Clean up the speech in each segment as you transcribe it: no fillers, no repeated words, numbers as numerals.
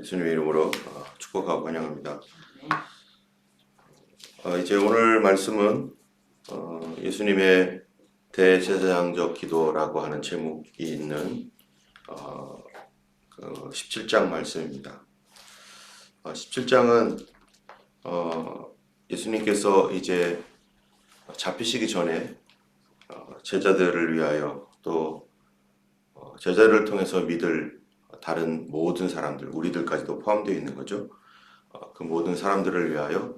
예수님의 이름으로 축복하고 환영합니다. 이제 오늘 말씀은 예수님의 대제사장적 기도라고 하는 제목이 있는 17장 말씀입니다. 17장은 예수님께서 이제 잡히시기 전에 제자들을 위하여 또 제자를 통해서 믿을 다른 모든 사람들, 우리들까지도 포함되어 있는 거죠. 그 모든 사람들을 위하여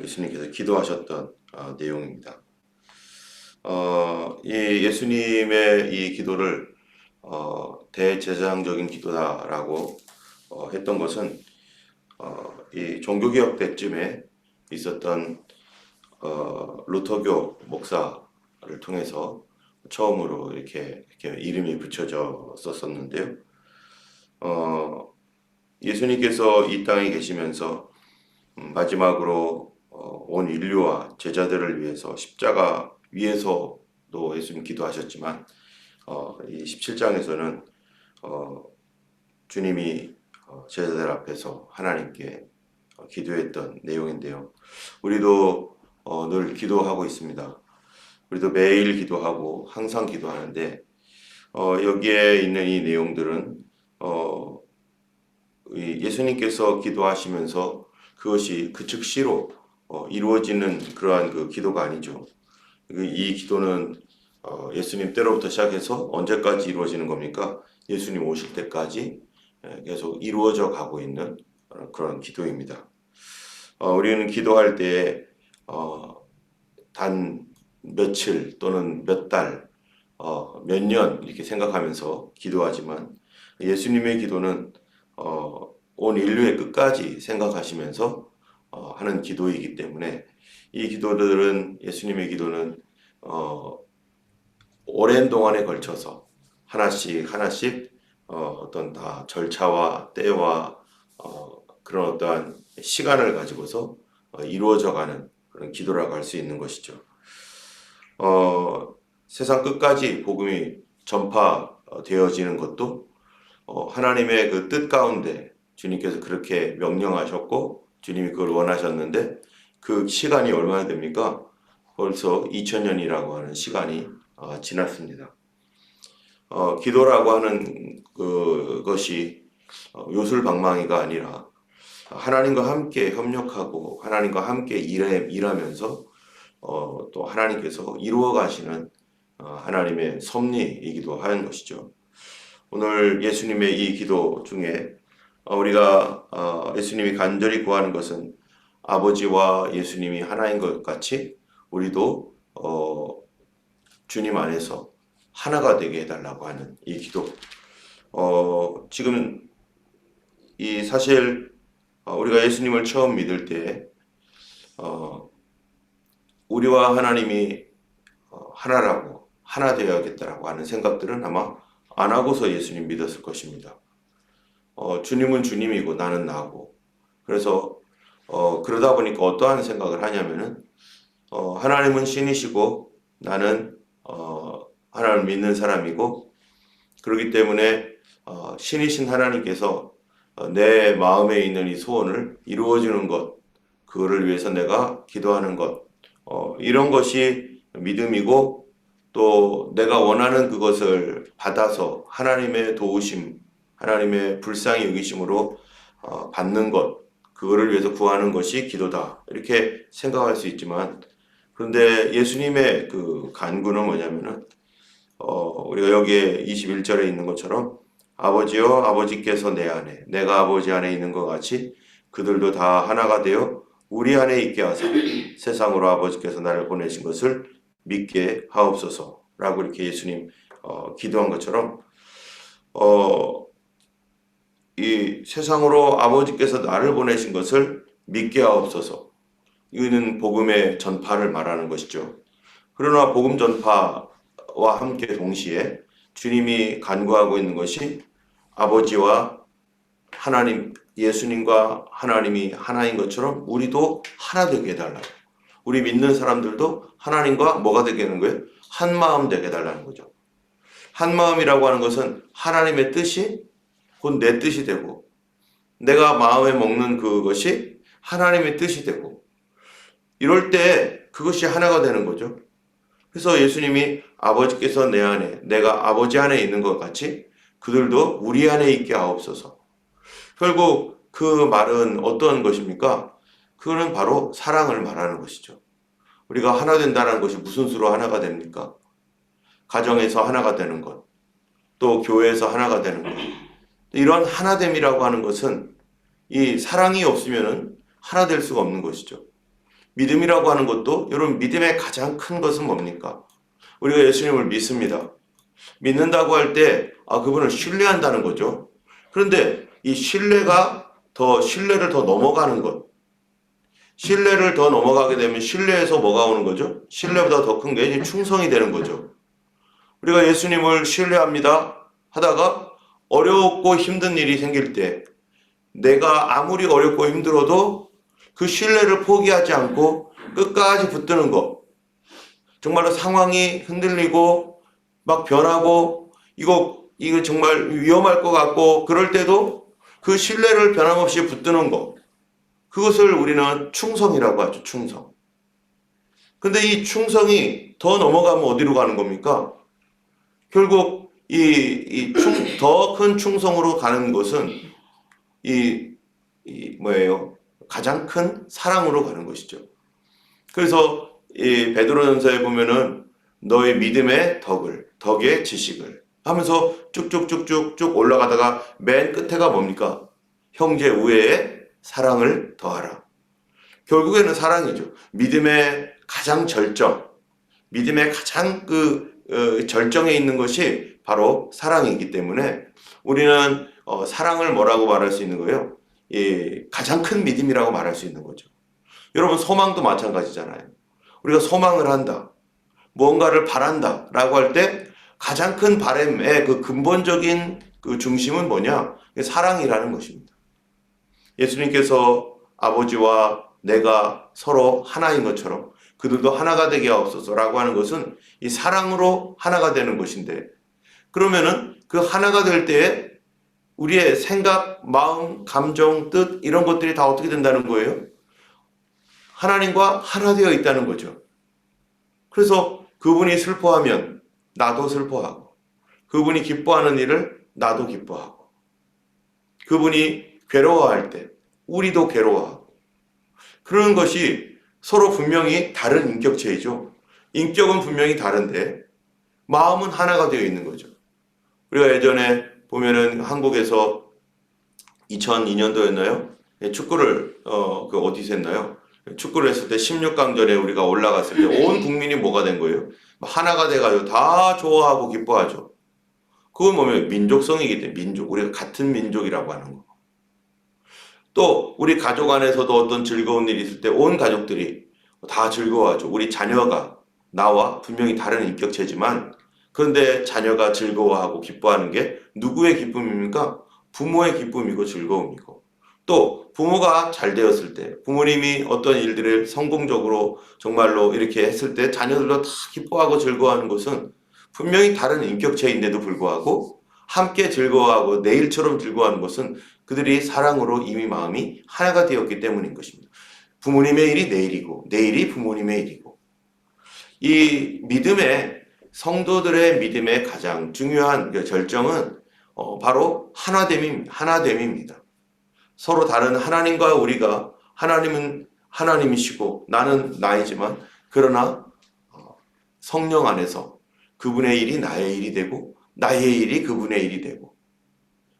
예수님께서 기도하셨던 내용입니다. 이 예수님의 이 기도를 대제사장적인 기도다라고 했던 것은 이 종교개혁 때쯤에 있었던 루터교 목사를 통해서 처음으로 이렇게 이름이 붙여졌었는데요. 예수님께서 이 땅에 계시면서 마지막으로 온 인류와 제자들을 위해서 십자가 위에서도 예수님 기도하셨지만 이 17장에서는 주님이 제자들 앞에서 하나님께 기도했던 내용인데요. 우리도 늘 기도하고 있습니다. 우리도 매일 기도하고 항상 기도하는데 여기에 있는 이 내용들은 예수님께서 기도하시면서 그것이 그 즉시로 이루어지는 그러한 그 기도가 아니죠. 이 기도는 예수님 때로부터 시작해서 언제까지 이루어지는 겁니까? 예수님 오실 때까지 계속 이루어져 가고 있는 그런 기도입니다. 우리는 기도할 때 단 며칠 또는 몇 달, 몇 년 이렇게 생각하면서 기도하지만 예수님의 기도는 온 인류의 끝까지 생각하시면서 하는 기도이기 때문에 이 기도들은 예수님의 기도는 오랜 동안에 걸쳐서 하나씩 어떤 다 절차와 때와 그런 어떠한 시간을 가지고서 이루어져가는 그런 기도라고 할 수 있는 것이죠. 세상 끝까지 복음이 전파되어지는 것도 하나님의 그 뜻 가운데 주님께서 그렇게 명령하셨고 주님이 그걸 원하셨는데 그 시간이 얼마나 됩니까? 벌써 2000년이라고 하는 시간이 지났습니다. 기도라고 하는 그것이 요술방망이가 아니라 하나님과 함께 협력하고 하나님과 함께 일하면서 또 하나님께서 이루어 가시는 하나님의 섭리이기도 하는 것이죠. 오늘 예수님의 이 기도 중에 우리가 예수님이 간절히 구하는 것은 아버지와 예수님이 하나인 것 같이 우리도 주님 안에서 하나가 되게 해달라고 하는 이 기도. 지금 이 사실 우리가 예수님을 처음 믿을 때 우리와 하나님이 하나라고 하나 되어야겠다라고 하는 생각들은 아마 안 하고서 예수님 믿었을 것입니다. 주님은 주님이고 나는 나고 그래서 그러다 보니까 어떠한 생각을 하냐면은 하나님은 신이시고 나는 하나님을 믿는 사람이고 그렇기 때문에 신이신 하나님께서 내 마음에 있는 이 소원을 이루어주는 것 그거를 위해서 내가 기도하는 것 이런 것이 믿음이고 또 내가 원하는 그것을 받아서 하나님의 도우심 하나님의 불쌍히 여기심으로 받는 것 그거를 위해서 구하는 것이 기도다 이렇게 생각할 수 있지만 그런데 예수님의 그 간구는 뭐냐면은 우리가 여기에 21절에 있는 것처럼 아버지여 아버지께서 내 안에 내가 아버지 안에 있는 것 같이 그들도 다 하나가 되어 우리 안에 있게 하사 세상으로 아버지께서 나를 보내신 것을 믿게 하옵소서라고 이렇게 예수님 기도한 것처럼 이 세상으로 아버지께서 나를 보내신 것을 믿게 하옵소서. 이거는 복음의 전파를 말하는 것이죠. 그러나 복음 전파와 함께 동시에 주님이 간구하고 있는 것이 아버지와 하나님, 예수님과 하나님이 하나인 것처럼 우리도 하나 되게 해달라고. 우리 믿는 사람들도 하나님과 뭐가 되게 하는 거예요? 한 마음 되게 해달라는 거죠. 한 마음이라고 하는 것은 하나님의 뜻이 곧 내 뜻이 되고 내가 마음에 먹는 그것이 하나님의 뜻이 되고, 이럴 때 그것이 하나가 되는 거죠. 그래서 예수님이 아버지께서 내 안에, 내가 아버지 안에 있는 것 같이 그들도 우리 안에 있게 하옵소서. 결국 그 말은 어떤 것입니까? 그거는 바로 사랑을 말하는 것이죠. 우리가 하나 된다는 것이 무슨 수로 하나가 됩니까? 가정에서 하나가 되는 것, 또 교회에서 하나가 되는 것. 이런 하나됨이라고 하는 것은 이 사랑이 없으면 하나 될 수가 없는 것이죠. 믿음이라고 하는 것도, 여러분, 믿음의 가장 큰 것은 뭡니까? 우리가 예수님을 믿습니다. 믿는다고 할 때 그분을 신뢰한다는 거죠. 그런데 이 신뢰를 더 넘어가는 것, 신뢰를 더 넘어가게 되면 신뢰에서 뭐가 오는 거죠? 신뢰보다 더 큰 게 충성이 되는 거죠. 우리가 예수님을 신뢰합니다 하다가 어렵고 힘든 일이 생길 때, 내가 아무리 어렵고 힘들어도 그 신뢰를 포기하지 않고 끝까지 붙드는 것, 정말로 상황이 흔들리고 막 변하고 이거 정말 위험할 것 같고 그럴 때도 그 신뢰를 변함없이 붙드는 것, 그것을 우리는 충성이라고 하죠. 충성. 근데 이 충성이 더 넘어가면 어디로 가는 겁니까? 결국 더 큰 충성으로 가는 것은 뭐예요? 가장 큰 사랑으로 가는 것이죠. 그래서 이 베드로전서에 보면은 너의 믿음의 덕의 지식을 하면서 쭉쭉쭉쭉쭉 올라가다가 맨 끝에가 뭡니까? 형제 우애에 사랑을 더하라. 결국에는 사랑이죠. 믿음의 가장 절정, 믿음의 가장 절정에 있는 것이 바로 사랑이기 때문에 우리는 사랑을 뭐라고 말할 수 있는 거예요? 가장 큰 믿음이라고 말할 수 있는 거죠. 여러분, 소망도 마찬가지잖아요. 우리가 소망을 한다, 무언가를 바란다 라고 할 때 가장 큰 바람의 그 근본적인 그 중심은 뭐냐? 사랑이라는 것입니다. 예수님께서 아버지와 내가 서로 하나인 것처럼 그들도 하나가 되게 하옵소서라고 하는 것은 이 사랑으로 하나가 되는 것인데, 그러면은 그 하나가 될 때에 우리의 생각, 마음, 감정, 뜻 이런 것들이 다 어떻게 된다는 거예요? 하나님과 하나 되어 있다는 거죠. 그래서 그분이 슬퍼하면 나도 슬퍼하고, 그분이 기뻐하는 일을 나도 기뻐하고, 그분이 괴로워할 때 우리도 괴로워하고, 그러는 것이 서로 분명히 다른 인격체이죠. 인격은 분명히 다른데 마음은 하나가 되어 있는 거죠. 우리가 예전에 보면은 한국에서 2002년도였나요? 축구를 어디서 했나요? 축구를 했을 때 16강전에 우리가 올라갔을 때 온 국민이 뭐가 된 거예요? 하나가 돼가지고 다 좋아하고 기뻐하죠. 그건 뭐냐면 민족성이기 때문에, 우리가 같은 민족이라고 하는 거. 또 우리 가족 안에서도 어떤 즐거운 일이 있을 때 온 가족들이 다 즐거워하죠. 우리 자녀가 나와 분명히 다른 인격체지만, 그런데 자녀가 즐거워하고 기뻐하는 게 누구의 기쁨입니까? 부모의 기쁨이고 즐거움이고, 또 부모가 잘 되었을 때, 부모님이 어떤 일들을 성공적으로 정말로 이렇게 했을 때 자녀들도 다 기뻐하고 즐거워하는 것은 분명히 다른 인격체인데도 불구하고 함께 즐거워하고 내일처럼 즐거워하는 것은 그들이 사랑으로 이미 마음이 하나가 되었기 때문인 것입니다. 부모님의 일이 내일이고 내일이 부모님의 일이고, 이 성도들의 믿음의 가장 중요한 절정은 바로 하나됨입니다. 서로 다른 하나님과 우리가, 하나님은 하나님이시고 나는 나이지만, 그러나 성령 안에서 그분의 일이 나의 일이 되고 나의 일이 그분의 일이 되고,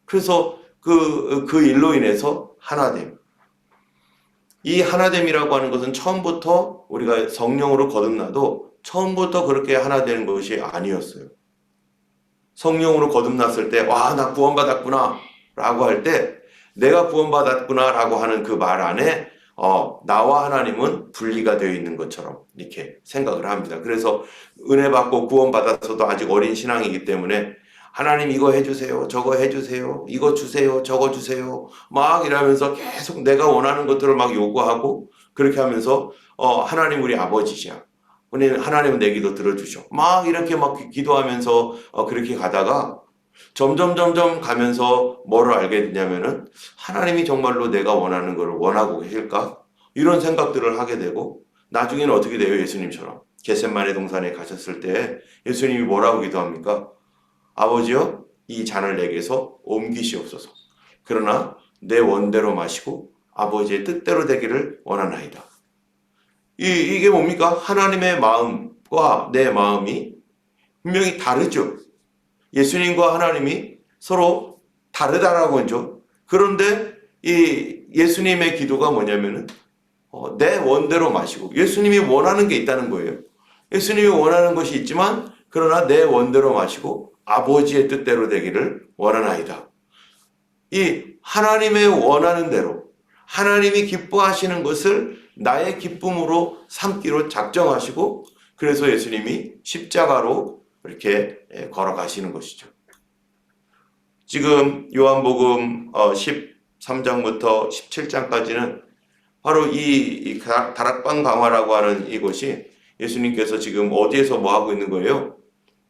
그래서 그 일로 인해서 하나됨. 이 하나됨이라고 하는 것은 처음부터 우리가 성령으로 거듭나도 처음부터 그렇게 하나 되는 것이 아니었어요. 성령으로 거듭났을 때, 와, 나 구원받았구나 라고 할 때, 내가 구원받았구나 라고 하는 그 말 안에 나와 하나님은 분리가 되어 있는 것처럼 이렇게 생각을 합니다. 그래서 은혜 받고 구원받았어도 아직 어린 신앙이기 때문에 하나님 이거 해주세요, 저거 해주세요, 이거 주세요, 저거 주세요 막 이러면서 계속 내가 원하는 것들을 막 요구하고, 그렇게 하면서 하나님 우리 아버지시야, 하나님은 내 기도 들어주셔 막 이렇게 막 기도하면서 그렇게 가다가 점점 가면서 뭐를 알게 되냐면은 하나님이 정말로 내가 원하는 걸 원하고 계실까? 이런 생각들을 하게 되고 나중에는 어떻게 돼요? 예수님처럼 겟세마네 동산에 가셨을 때 예수님이 뭐라고 기도합니까? 아버지여 이 잔을 내게서 옮기시옵소서. 그러나 내 원대로 마시고 아버지의 뜻대로 되기를 원하나이다. 이게 뭡니까? 하나님의 마음과 내 마음이 분명히 다르죠. 예수님과 하나님이 서로 다르다라고 하죠. 그런데 이 예수님의 기도가 뭐냐면은 내 원대로 마시고 예수님이 원하는 게 있다는 거예요. 예수님이 원하는 것이 있지만 그러나 내 원대로 마시고 아버지의 뜻대로 되기를 원하나이다. 이 하나님의 원하는 대로 하나님이 기뻐하시는 것을 나의 기쁨으로 삼기로 작정하시고 그래서 예수님이 십자가로 이렇게 걸어가시는 것이죠. 지금 요한복음 13장부터 17장까지는 바로 이 다락방 강화라고 하는 이것이 예수님께서 지금 어디에서 뭐 하고 있는 거예요?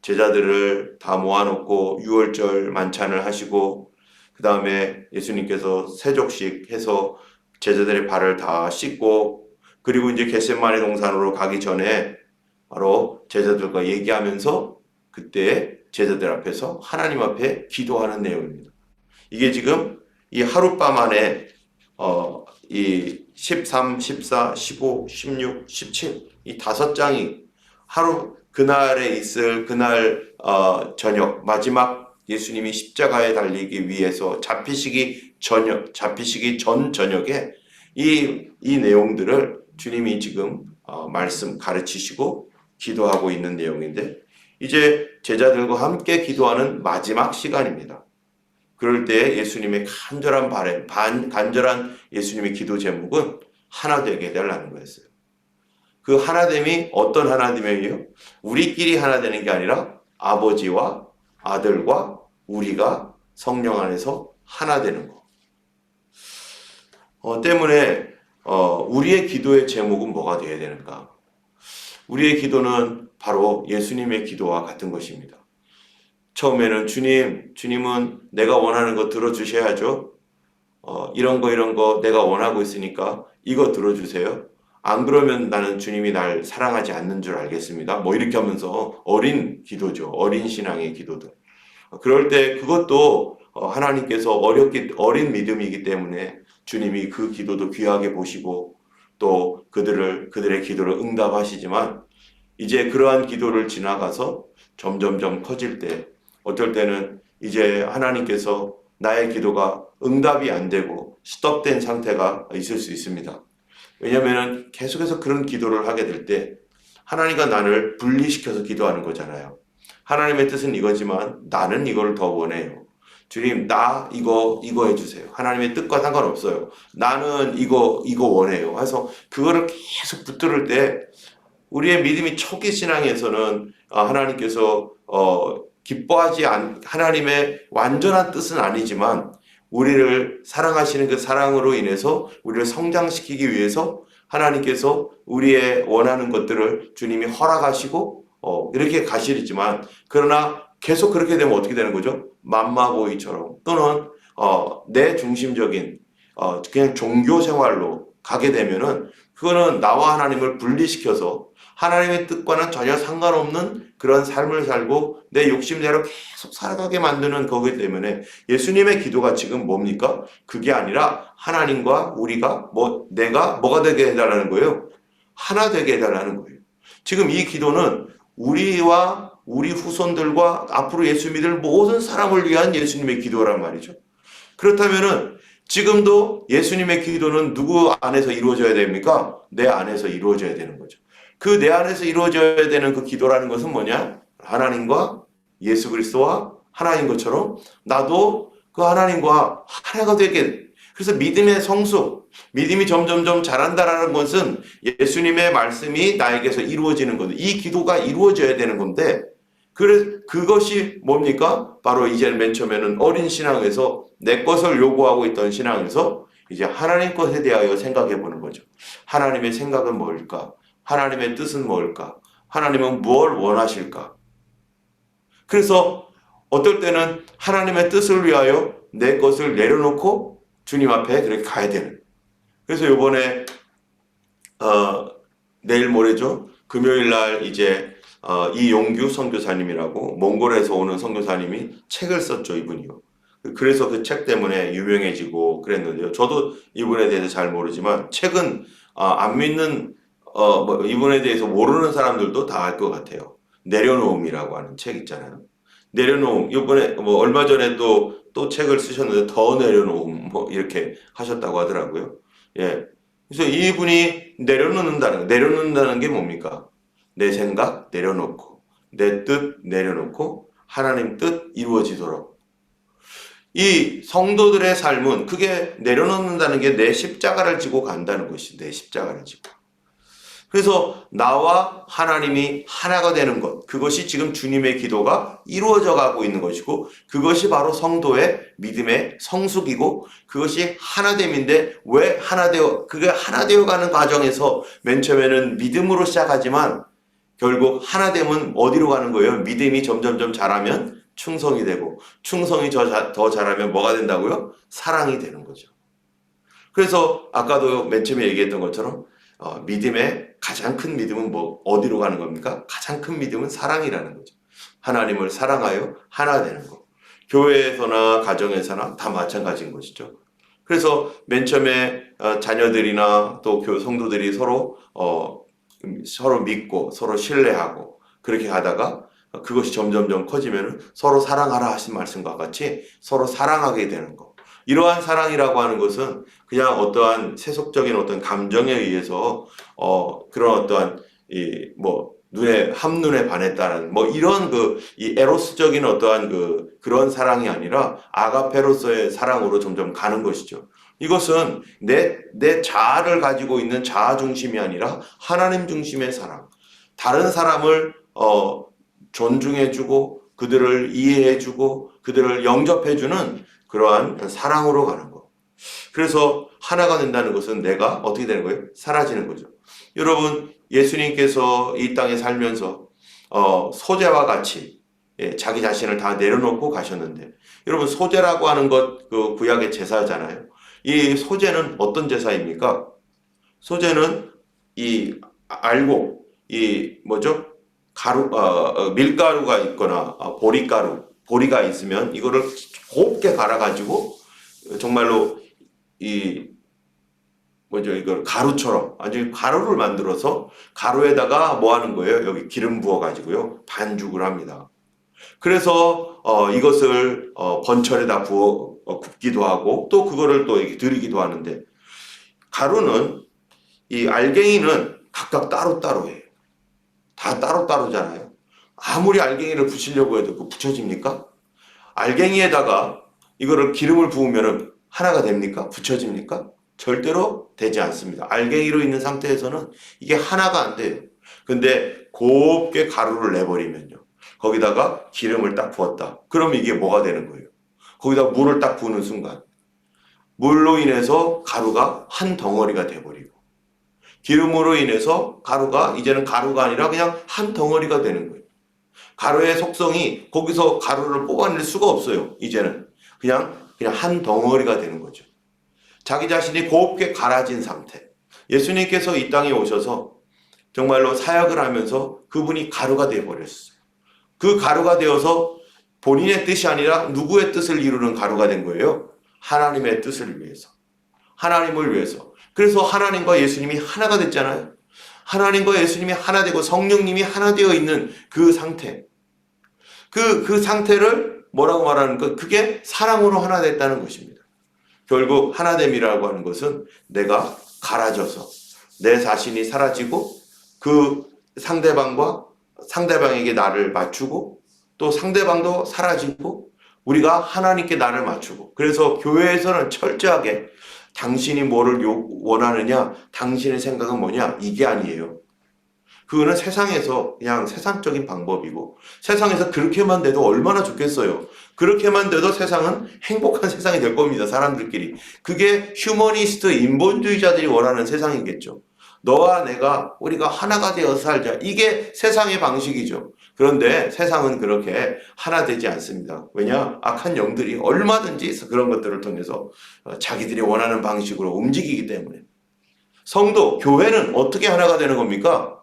제자들을 다 모아놓고 유월절 만찬을 하시고 그 다음에 예수님께서 세족식 해서 제자들의 발을 다 씻고 그리고 이제 겟세마네 동산으로 가기 전에 바로 제자들과 얘기하면서 그때 제자들 앞에서 하나님 앞에 기도하는 내용입니다. 이게 지금 이 하룻밤 안에 이 13, 14, 15, 16, 17 이 5장이 하루 그날에 있을 그날 저녁 마지막 예수님이 십자가에 달리기 위해서 잡히시기 전 저녁에 이 내용들을 주님이 지금 말씀 가르치시고 기도하고 있는 내용인데 이제 제자들과 함께 기도하는 마지막 시간입니다. 그럴 때 예수님의 간절한 바람, 간절한 예수님의 기도 제목은 하나 되게 해달라는 거였어요. 그 하나됨이 어떤 하나됨이에요? 우리끼리 하나 되는 게 아니라 아버지와 아들과 우리가 성령 안에서 하나 되는 거. 때문에 우리의 기도의 제목은 뭐가 되어야 되는가? 우리의 기도는 바로 예수님의 기도와 같은 것입니다. 처음에는 주님은 내가 원하는 거 들어주셔야죠. 이런 거 내가 원하고 있으니까 이거 들어주세요. 안 그러면 나는 주님이 날 사랑하지 않는 줄 알겠습니다. 뭐 이렇게 하면서 어린 기도죠. 어린 신앙의 기도들. 그럴 때 그것도 하나님께서 어린 믿음이기 때문에 주님이 그 기도도 귀하게 보시고 또 그들의 기도를 응답하시지만 이제 그러한 기도를 지나가서 점점점 커질 때 어떨 때는 이제 하나님께서 나의 기도가 응답이 안 되고 스톱된 상태가 있을 수 있습니다. 왜냐하면 계속해서 그런 기도를 하게 될 때 하나님과 나를 분리시켜서 기도하는 거잖아요. 하나님의 뜻은 이거지만 나는 이걸 더 원해요. 주님, 나 이거 해주세요. 하나님의 뜻과 상관없어요. 나는 이거 원해요. 그래서 그거를 계속 붙들을 때 우리의 믿음이 초기 신앙에서는 하나님께서 하나님의 완전한 뜻은 아니지만 우리를 사랑하시는 그 사랑으로 인해서 우리를 성장시키기 위해서 하나님께서 우리의 원하는 것들을 주님이 허락하시고 이렇게 가시지만 그러나 계속 그렇게 되면 어떻게 되는 거죠? 맘마보이처럼 또는 내 중심적인 그냥 종교 생활로 가게 되면은 그거는 나와 하나님을 분리시켜서 하나님의 뜻과는 전혀 상관없는 그런 삶을 살고 내 욕심대로 계속 살아가게 만드는 거기 때문에 예수님의 기도가 지금 뭡니까? 그게 아니라 하나님과 우리가 내가 뭐가 되게 해달라는 거예요? 하나 되게 해달라는 거예요. 지금 이 기도는 우리와 우리 후손들과 앞으로 예수 믿을 모든 사람을 위한 예수님의 기도란 말이죠. 그렇다면은 지금도 예수님의 기도는 누구 안에서 이루어져야 됩니까? 내 안에서 이루어져야 되는 거죠. 그 내 안에서 이루어져야 되는 그 기도라는 것은 뭐냐? 하나님과 예수 그리스도와 하나인 것처럼 나도 그 하나님과 하나가 되게. 그래서 믿음의 성숙, 믿음이 점점점 자란다라는 것은 예수님의 말씀이 나에게서 이루어지는 건데 이 기도가 이루어져야 되는 건데 그것이 뭡니까? 바로 이제 맨 처음에는 어린 신앙에서 내 것을 요구하고 있던 신앙에서 이제 하나님 것에 대하여 생각해 보는 거죠. 하나님의 생각은 뭘까? 하나님의 뜻은 뭘까? 하나님은 무엇을 원하실까? 그래서 어떨 때는 하나님의 뜻을 위하여 내 것을 내려놓고 주님 앞에 그렇게 가야 되는. 그래서 요번에 내일 모레죠. 금요일 날 이제 이용규 선교사님이라고 몽골에서 오는 선교사님이 책을 썼죠, 이분이요. 그래서 그 책 때문에 유명해지고 그랬는데요. 저도 이분에 대해서 잘 모르지만 책은 안 믿는 뭐 이분에 대해서 모르는 사람들도 다 알 것 같아요. 내려놓음이라고 하는 책 있잖아요. 내려놓음. 이번에 뭐 얼마 전에 또 책을 쓰셨는데 더 내려놓음 뭐 이렇게 하셨다고 하더라고요. 예. 그래서 이분이 내려놓는다는 게 뭡니까? 내 생각 내려놓고 내 뜻 내려놓고 하나님 뜻 이루어지도록. 이 성도들의 삶은 그게 내려놓는다는 게 내 십자가를 지고 간다는 것이 내 십자가를 지고. 그래서 나와 하나님이 하나가 되는 것, 그것이 지금 주님의 기도가 이루어져 가고 있는 것이고 그것이 바로 성도의 믿음의 성숙이고 그것이 하나됨인데 왜 그게 하나되어 가는 과정에서 맨 처음에는 믿음으로 시작하지만 결국 하나됨은 어디로 가는 거예요? 믿음이 점점점 자라면 충성이 되고 충성이 더 자라면 뭐가 된다고요? 사랑이 되는 거죠. 그래서 아까도 맨 처음에 얘기했던 것처럼 믿음의 가장 큰 믿음은 어디로 가는 겁니까? 가장 큰 믿음은 사랑이라는 거죠. 하나님을 사랑하여 하나 되는 거. 교회에서나 가정에서나 다 마찬가지인 것이죠. 그래서 맨 처음에 자녀들이나 또 성도들이 서로 믿고 서로 신뢰하고 그렇게 하다가 그것이 점점점 커지면 서로 사랑하라 하신 말씀과 같이 서로 사랑하게 되는 거. 이러한 사랑이라고 하는 것은 그냥 어떠한 세속적인 어떤 감정에 의해서 그런 어떠한 한눈에 반했다는 이런 이 에로스적인 어떠한 그런 사랑이 아니라 아가페로서의 사랑으로 점점 가는 것이죠. 이것은 내 자아를 가지고 있는 자아 중심이 아니라 하나님 중심의 사랑. 다른 사람을 존중해주고 그들을 이해해주고 그들을 영접해주는 그러한 사랑으로 가는 거. 그래서 하나가 된다는 것은 내가 어떻게 되는 거예요? 사라지는 거죠. 여러분, 예수님께서 이 땅에 살면서 소재와 같이 자기 자신을 다 내려놓고 가셨는데, 여러분 소재라고 하는 것 그 구약의 제사잖아요. 이 소재는 어떤 제사입니까? 소재는 밀가루가 있거나 보리가 있으면 이거를 곱게 갈아가지고 정말로 이걸 가루처럼 아주 가루를 만들어서 가루에다가 뭐 하는 거예요? 여기 기름 부어가지고요 반죽을 합니다. 그래서 이것을 번철에다 부어 굽기도 하고 또 그거를 또 이렇게 드리기도 하는데 가루는 이 알갱이는 각각 따로따로 해요. 다 따로따로잖아요. 아무리 알갱이를 붙이려고 해도 그 붙여집니까? 알갱이에다가 이거를 기름을 부으면 하나가 됩니까? 붙여집니까? 절대로 되지 않습니다. 알갱이로 있는 상태에서는 이게 하나가 안 돼요. 근데 곱게 가루를 내버리면요. 거기다가 기름을 딱 부었다. 그러면 이게 뭐가 되는 거예요? 거기다 물을 딱 부는 순간 물로 인해서 가루가 한 덩어리가 돼버리고 기름으로 인해서 가루가 이제는 가루가 아니라 그냥 한 덩어리가 되는 거예요. 가루의 속성이 거기서 가루를 뽑아낼 수가 없어요. 이제는 그냥 한 덩어리가 되는 거죠. 자기 자신이 곱게 갈아진 상태. 예수님께서 이 땅에 오셔서 정말로 사역을 하면서 그분이 가루가 되어버렸어요. 그 가루가 되어서 본인의 뜻이 아니라 누구의 뜻을 이루는 가루가 된 거예요? 하나님의 뜻을 위해서. 하나님을 위해서. 그래서 하나님과 예수님이 하나가 됐잖아요. 하나님과 예수님이 하나 되고 성령님이 하나 되어 있는 그 상태. 그 상태를 뭐라고 말하는 것? 그게 사랑으로 하나 됐다는 것입니다. 결국 하나됨이라고 하는 것은 내가 갈아져서 내 자신이 사라지고 그 상대방에게 나를 맞추고 또 상대방도 사라지고 우리가 하나님께 나를 맞추고 그래서 교회에서는 철저하게 당신이 뭐를 원하느냐 당신의 생각은 뭐냐 이게 아니에요. 그거는 세상에서 그냥 세상적인 방법이고 세상에서 그렇게만 돼도 얼마나 좋겠어요. 그렇게만 돼도 세상은 행복한 세상이 될 겁니다. 사람들끼리. 그게 휴머니스트 인본주의자들이 원하는 세상이겠죠. 너와 내가 우리가 하나가 되어서 살자. 이게 세상의 방식이죠. 그런데 세상은 그렇게 하나 되지 않습니다. 왜냐? 악한 영들이 얼마든지 그런 것들을 통해서 자기들이 원하는 방식으로 움직이기 때문에. 성도, 교회는 어떻게 하나가 되는 겁니까?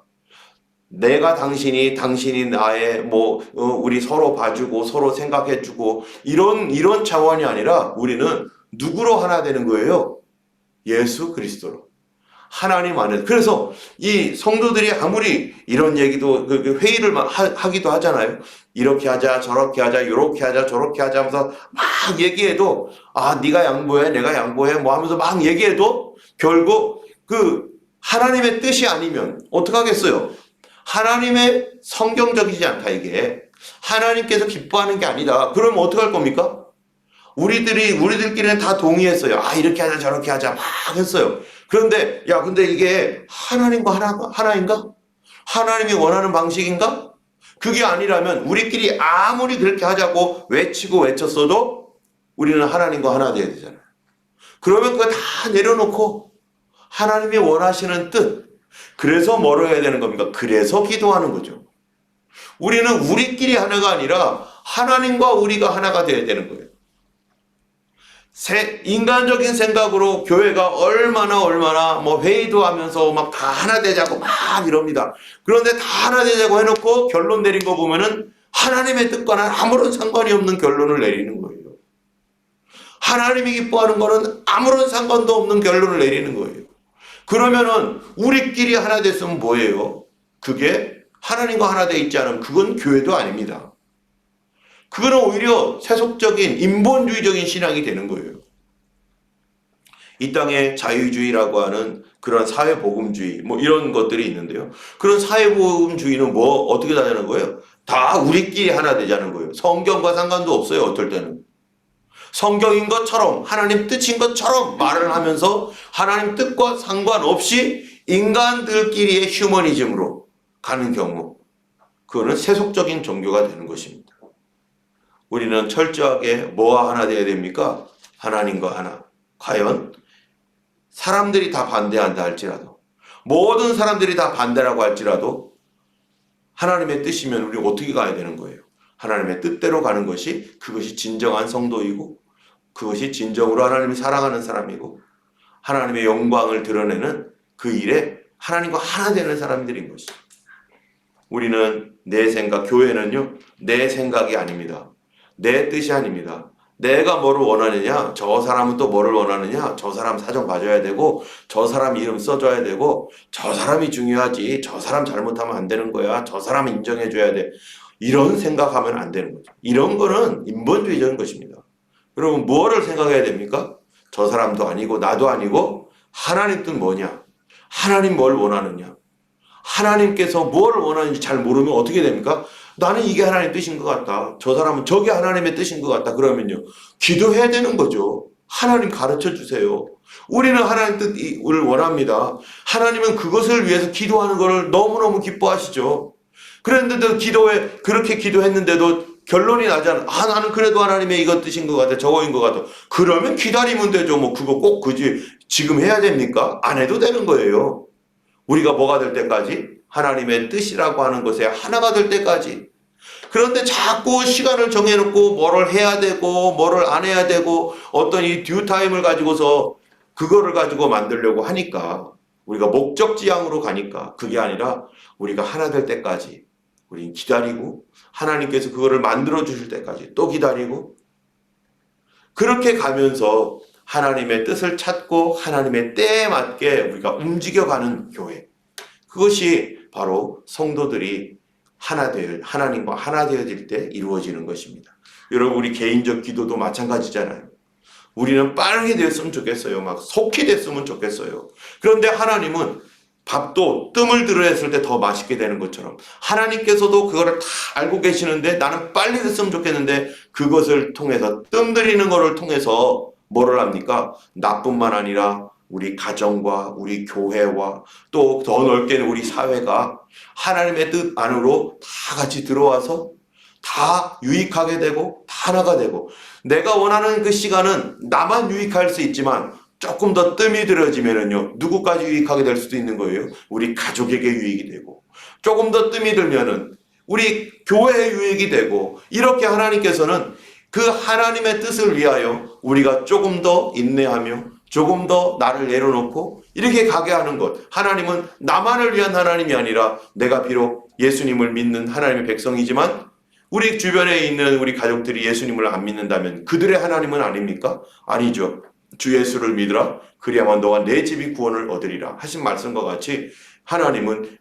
내가 당신이 나의 우리 서로 봐주고 서로 생각해주고 이런 차원이 아니라 우리는 누구로 하나 되는 거예요? 예수 그리스도로. 하나님 안에. 그래서 이 성도들이 아무리 이런 얘기도 회의를 하기도 하잖아요. 이렇게 하자, 저렇게 하자, 이렇게 하자, 저렇게 하자 하면서 막 얘기해도 네가 양보해, 내가 양보해 뭐 하면서 막 얘기해도 결국 그 하나님의 뜻이 아니면 어떡하겠어요? 하나님의 성경적이지 않다 이게. 하나님께서 기뻐하는 게 아니다. 그러면 어떡할 겁니까? 우리들끼리는 다 동의했어요. 이렇게 하자 저렇게 하자 막 했어요. 그런데 근데 이게 하나님과 하나인가? 하나님이 원하는 방식인가? 그게 아니라면 우리끼리 아무리 그렇게 하자고 외치고 외쳤어도 우리는 하나님과 하나 돼야 되잖아요. 그러면 그거 다 내려놓고 하나님이 원하시는 뜻, 그래서 뭐로 해야 되는 겁니까? 그래서 기도하는 거죠. 우리는 우리끼리 하나가 아니라 하나님과 우리가 하나가 돼야 되는 거예요. 인간적인 생각으로 교회가 얼마나 회의도 하면서 막 다 하나 되자고 막 이럽니다. 그런데 다 하나 되자고 해놓고 결론 내린 거 보면은 하나님의 뜻과는 아무런 상관이 없는 결론을 내리는 거예요. 하나님이 기뻐하는 거는 아무런 상관도 없는 결론을 내리는 거예요. 그러면은 우리끼리 하나 됐으면 뭐예요? 그게 하나님과 하나 돼 있지 않으면 그건 교회도 아닙니다. 그거는 오히려 세속적인 인본주의적인 신앙이 되는 거예요. 이 땅에 자유주의라고 하는 그런 사회복음주의 이런 것들이 있는데요. 그런 사회복음주의는 어떻게 되는 거예요? 다 우리끼리 하나 되자는 거예요. 성경과 상관도 없어요. 어떨 때는. 성경인 것처럼 하나님 뜻인 것처럼 말을 하면서 하나님 뜻과 상관없이 인간들끼리의 휴머니즘으로 가는 경우, 그거는 세속적인 종교가 되는 것입니다. 우리는 철저하게 뭐와 하나 되어야 됩니까? 하나님과 하나. 과연 사람들이 다 반대한다 할지라도, 모든 사람들이 다 반대라고 할지라도 하나님의 뜻이면 우리 어떻게 가야 되는 거예요? 하나님의 뜻대로 가는 것이, 그것이 진정한 성도이고 그것이 진정으로 하나님을 사랑하는 사람이고 하나님의 영광을 드러내는 그 일에 하나님과 하나 되는 사람들인 것이죠. 우리는 교회는요, 내 생각이 아닙니다. 내 뜻이 아닙니다. 내가 뭐를 원하느냐, 저 사람은 또 뭐를 원하느냐, 저 사람 사정 봐줘야 되고, 저 사람 이름 써줘야 되고, 저 사람이 중요하지, 저 사람 잘못하면 안 되는 거야, 저 사람 인정해줘야 돼. 이런 생각하면 안 되는 거죠. 이런 거는 인본주의적인 것입니다. 여러분, 무엇을 생각해야 됩니까? 저 사람도 아니고 나도 아니고 하나님 뜻 뭐냐? 하나님 뭘 원하느냐? 하나님께서 뭘 원하는지 잘 모르면 어떻게 됩니까? 나는 이게 하나님 뜻인 것 같다. 저 사람은 저게 하나님의 뜻인 것 같다. 그러면요, 기도해야 되는 거죠. 하나님 가르쳐 주세요. 우리는 하나님 뜻을 원합니다. 하나님은 그것을 위해서 기도하는 것을 너무너무 기뻐하시죠. 그런데도 그렇게 기도했는데도 결론이 나잖아. 나는 그래도 하나님의 이것 뜻인 것 같아. 저거인 것 같아. 그러면 기다리면 되죠. 그거 꼭 지금 해야 됩니까? 안 해도 되는 거예요. 우리가 뭐가 될 때까지? 하나님의 뜻이라고 하는 것에 하나가 될 때까지. 그런데 자꾸 시간을 정해놓고 뭐를 해야 되고 뭐를 안 해야 되고 어떤 이 듀타임을 가지고서 그거를 가지고 만들려고 하니까, 우리가 목적지향으로 가니까 그게 아니라 우리가 하나 될 때까지 우리는 기다리고, 하나님께서 그거를 만들어 주실 때까지 또 기다리고, 그렇게 가면서 하나님의 뜻을 찾고 하나님의 때에 맞게 우리가 움직여가는 교회, 그것이 바로 성도들이 하나님과 하나 되어질 때 이루어지는 것입니다. 여러분, 우리 개인적 기도도 마찬가지잖아요. 우리는 빠르게 됐으면 좋겠어요. 막 속히 됐으면 좋겠어요. 그런데 하나님은 밥도 뜸을 들여했을 때 더 맛있게 되는 것처럼 하나님께서도 그거를 다 알고 계시는데 나는 빨리 됐으면 좋겠는데, 그것을 통해서 뜸 들이는 것을 통해서 뭐를 합니까? 나뿐만 아니라 우리 가정과 우리 교회와 또 더 넓게는 우리 사회가 하나님의 뜻 안으로 다 같이 들어와서 다 유익하게 되고 다 하나가 되고, 내가 원하는 그 시간은 나만 유익할 수 있지만 조금 더 뜸이 들어지면은요, 누구까지 유익하게 될 수도 있는 거예요? 우리 가족에게 유익이 되고, 조금 더 뜸이 들면은 우리 교회의 유익이 되고, 이렇게 하나님께서는 그 하나님의 뜻을 위하여 우리가 조금 더 인내하며 조금 더 나를 내려놓고 이렇게 가게 하는 것. 하나님은 나만을 위한 하나님이 아니라 내가 비록 예수님을 믿는 하나님의 백성이지만 우리 주변에 있는 우리 가족들이 예수님을 안 믿는다면 그들의 하나님은 아닙니까? 아니죠. 주 예수를 믿으라. 그리하면 너와 내 집이 구원을 얻으리라 하신 말씀과 같이 하나님은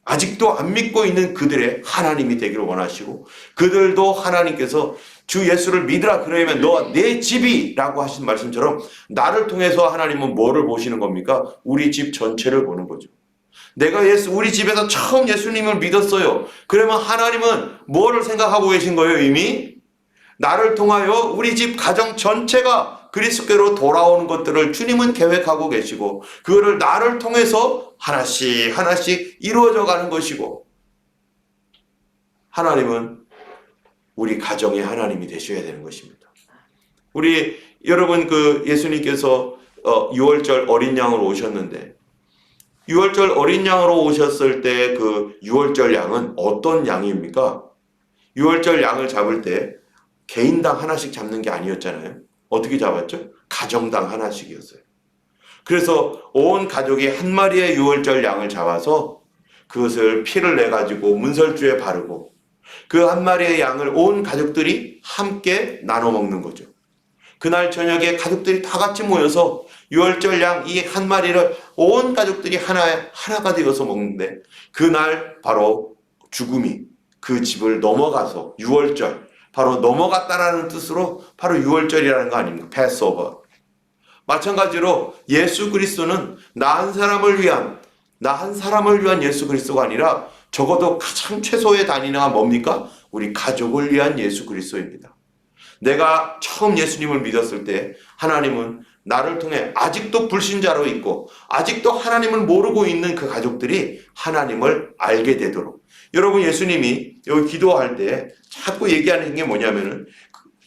아직도 안 믿고 있는 그들의 하나님이 되기를 원하시고, 그들도 하나님께서 주 예수를 믿으라 그러면 너와 내 집이 라고 하신 말씀처럼 나를 통해서 하나님은 뭐를 보시는 겁니까? 우리 집 전체를 보는 거죠. 내가 우리 집에서 처음 예수님을 믿었어요. 그러면 하나님은 뭐를 생각하고 계신 거예요? 이미 나를 통하여 우리 집 가정 전체가 그리스도께로 돌아오는 것들을 주님은 계획하고 계시고, 그거를 나를 통해서 하나씩 하나씩 이루어져 가는 것이고, 하나님은 우리 가정의 하나님이 되셔야 되는 것입니다. 우리 여러분 예수님께서 6월절 어린 양으로 오셨는데, 6월절 어린 양으로 오셨을 때 그 6월절 양은 어떤 양입니까? 6월절 양을 잡을 때 개인당 하나씩 잡는 게 아니었잖아요. 어떻게 잡았죠? 가정당 하나씩이었어요. 그래서 온 가족이 한 마리의 6월절 양을 잡아서 그것을 피를 내가지고 문설주에 바르고 그 한 마리의 양을 온 가족들이 함께 나눠 먹는 거죠. 그날 저녁에 가족들이 다 같이 모여서 6월절 양 이 한 마리를 온 가족들이 하나가 되어서 먹는데, 그날 바로 죽음이 그 집을 넘어가서 6월절, 바로 넘어갔다라는 뜻으로 바로 6월절이라는 거 아닙니까? 패스오버. 마찬가지로 예수 그리스도는 나 한 사람을 위한 예수 그리스도가 아니라 적어도 가장 최소의 단위가 뭡니까? 우리 가족을 위한 예수 그리스도입니다. 내가 처음 예수님을 믿었을 때 하나님은 나를 통해 아직도 불신자로 있고 아직도 하나님을 모르고 있는 그 가족들이 하나님을 알게 되도록, 여러분 예수님이 여기 기도할 때 자꾸 얘기하는 게 뭐냐면은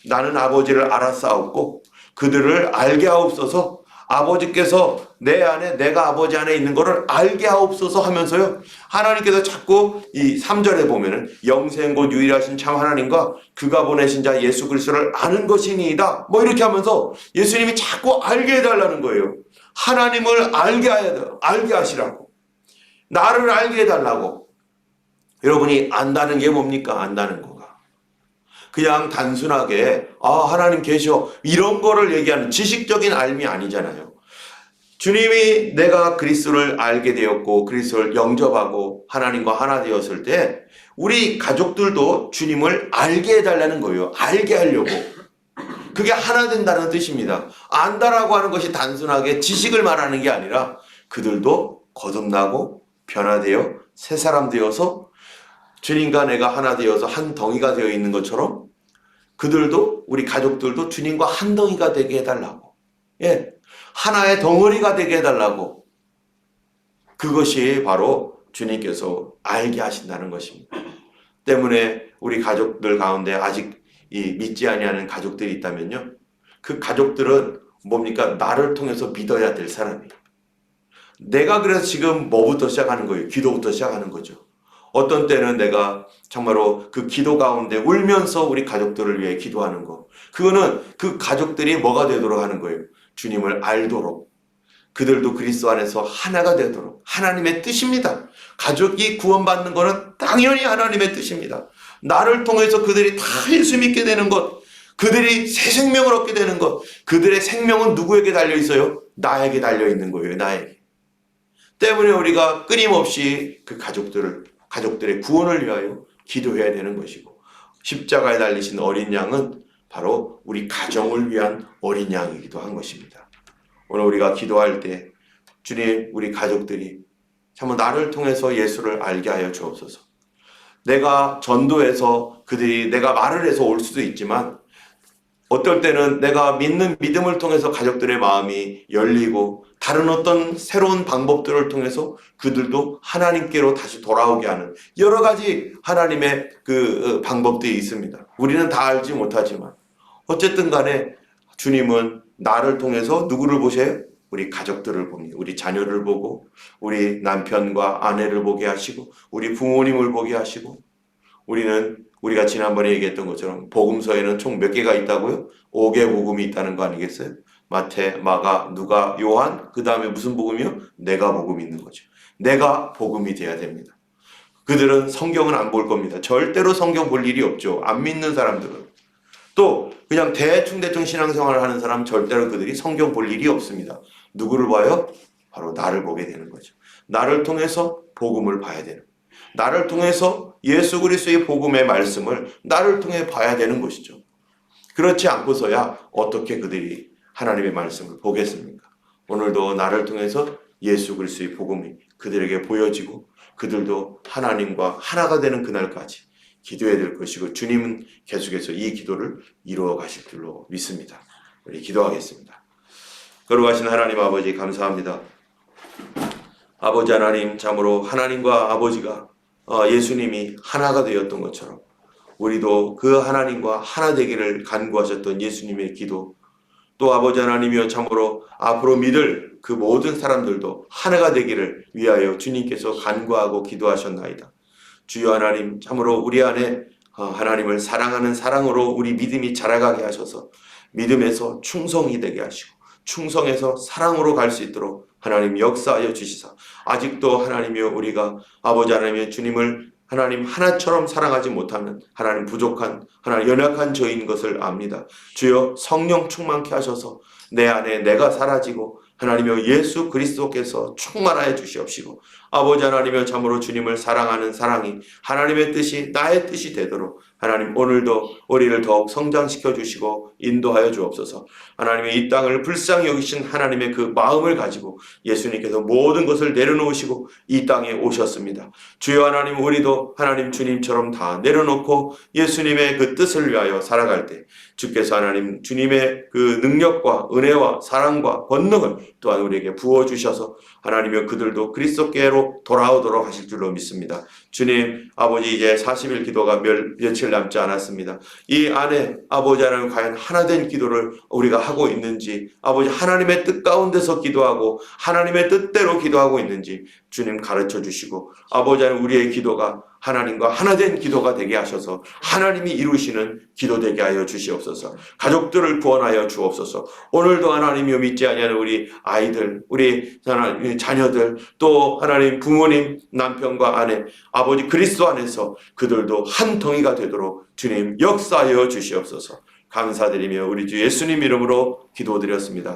나는 아버지를 알았사옵고 그들을 알게 하옵소서, 아버지께서 내 안에 내가 아버지 안에 있는 것을 알게 하옵소서 하면서요, 하나님께서 자꾸 이 3절에 보면은 영생 곧 유일하신 참 하나님과 그가 보내신 자 예수 그리스도를 아는 것이니이다 뭐 이렇게 하면서 예수님이 자꾸 알게 해달라는 거예요. 하나님을 알게 하시라고, 나를 알게 해달라고. 여러분이 안다는 게 뭡니까? 안다는 거가 그냥 단순하게 하나님 계셔 이런 거를 얘기하는 지식적인 알미 아니잖아요. 주님이 내가 그리스도를 알게 되었고 그리스도를 영접하고 하나님과 하나 되었을 때 우리 가족들도 주님을 알게 해달라는 거예요. 알게 하려고. 그게 하나 된다는 뜻입니다. 안다라고 하는 것이 단순하게 지식을 말하는 게 아니라 그들도 거듭나고 변화되어 새 사람 되어서 주님과 내가 하나 되어서 한 덩이가 되어 있는 것처럼 그들도, 우리 가족들도 주님과 한 덩이가 되게 해달라고, 하나의 덩어리가 되게 해달라고. 그것이 바로 주님께서 알게 하신다는 것입니다. 때문에 우리 가족들 가운데 아직 믿지 아니하는 가족들이 있다면요, 그 가족들은 뭡니까? 나를 통해서 믿어야 될 사람이에요. 내가 그래서 지금 뭐부터 시작하는 거예요? 기도부터 시작하는 거죠. 어떤 때는 내가 정말로 그 기도 가운데 울면서 우리 가족들을 위해 기도하는 거, 그거는 그 가족들이 뭐가 되도록 하는 거예요? 주님을 알도록, 그들도 그리스도 안에서 하나가 되도록. 하나님의 뜻입니다. 가족이 구원받는 거는 당연히 하나님의 뜻입니다. 나를 통해서 그들이 다 예수 믿게 되는 것, 그들이 새 생명을 얻게 되는 것, 그들의 생명은 누구에게 달려 있어요? 나에게 달려 있는 거예요. 나에게. 때문에 우리가 끊임없이 그 가족들의 구원을 위하여 기도해야 되는 것이고, 십자가에 달리신 어린 양은 바로 우리 가정을 위한 어린 양이기도 한 것입니다. 오늘 우리가 기도할 때 주님, 우리 가족들이 정말 나를 통해서 예수를 알게 하여 주옵소서. 내가 전도해서 그들이 내가 말을 해서 올 수도 있지만 어떨 때는 내가 믿는 믿음을 통해서 가족들의 마음이 열리고 다른 어떤 새로운 방법들을 통해서 그들도 하나님께로 다시 돌아오게 하는 여러 가지 하나님의 그 방법들이 있습니다. 우리는 다 알지 못하지만 어쨌든 간에 주님은 나를 통해서 누구를 보세요? 우리 가족들을 봅니다. 우리 자녀를 보고 우리 남편과 아내를 보게 하시고 우리 부모님을 보게 하시고 우리가 지난번에 얘기했던 것처럼 복음서에는 총 몇 개가 있다고요? 5개 복음이 있다는 거 아니겠어요? 마태, 마가, 누가, 요한, 그 다음에 무슨 복음이요? 내가 복음이 있는 거죠. 내가 복음이 돼야 됩니다. 그들은 성경은 안 볼 겁니다. 절대로 성경 볼 일이 없죠. 안 믿는 사람들은. 또 그냥 대충 신앙생활을 하는 사람 절대로 그들이 성경 볼 일이 없습니다. 누구를 봐요? 바로 나를 보게 되는 거죠. 나를 통해서 복음을 봐야 되는 거예요. 나를 통해서 예수 그리스도의 복음의 말씀을 나를 통해 봐야 되는 것이죠. 그렇지 않고서야 어떻게 그들이 하나님의 말씀을 보겠습니까? 오늘도 나를 통해서 예수 그리스도의 복음이 그들에게 보여지고 그들도 하나님과 하나가 되는 그날까지 기도해야 될 것이고 주님은 계속해서 이 기도를 이루어 가실 줄로 믿습니다. 우리 기도하겠습니다. 거룩하신 하나님 아버지 감사합니다. 아버지 하나님, 참으로 하나님과 아버지가 예수님이 하나가 되었던 것처럼 우리도 그 하나님과 하나 되기를 간구하셨던 예수님의 기도, 또 아버지 하나님이여 참으로 앞으로 믿을 그 모든 사람들도 하나가 되기를 위하여 주님께서 간구하고 기도하셨나이다. 주여 하나님, 참으로 우리 안에 하나님을 사랑하는 사랑으로 우리 믿음이 자라가게 하셔서 믿음에서 충성이 되게 하시고 충성에서 사랑으로 갈 수 있도록 하나님 역사하여 주시사 아직도 하나님이여 우리가 아버지 하나님의 주님을 하나님 하나처럼 사랑하지 못하는 하나님 부족한 하나님 연약한 저인 것을 압니다. 주여 성령 충만케 하셔서 내 안에 내가 사라지고 하나님이여 예수 그리스도께서 충만하여 주시옵시고 아버지 하나님이여 참으로 주님을 사랑하는 사랑이 하나님의 뜻이 나의 뜻이 되도록 하나님 오늘도 우리를 더욱 성장시켜 주시고 인도하여 주옵소서. 하나님의 이 땅을 불쌍히 여기신 하나님의 그 마음을 가지고 예수님께서 모든 것을 내려놓으시고 이 땅에 오셨습니다. 주여 하나님 우리도 하나님 주님처럼 다 내려놓고 예수님의 그 뜻을 위하여 살아갈 때 주께서 하나님 주님의 그 능력과 은혜와 사랑과 권능을 또한 우리에게 부어주셔서 하나님의 그들도 그리스도께로 돌아오도록 하실 줄로 믿습니다. 주님 아버지 이제 40일 기도가 며칠 남지 않았습니다. 이 안에 아버지 하나님 과연 하나된 기도를 우리가 하고 있는지 아버지 하나님의 뜻 가운데서 기도하고 하나님의 뜻대로 기도하고 있는지 주님 가르쳐 주시고 아버지 하나님 우리의 기도가 하나님과 하나된 기도가 되게 하셔서 하나님이 이루시는 기도 되게 하여 주시옵소서. 가족들을 구원하여 주옵소서. 오늘도 하나님이여 믿지 아니하는 우리 아이들, 우리 하나님 자녀들, 또 하나님 부모님, 남편과 아내, 아버지 그리스도 안에서 그들도 한 덩이가 되도록 주님 역사하여 주시옵소서. 감사드리며 우리 주 예수님 이름으로 기도드렸습니다.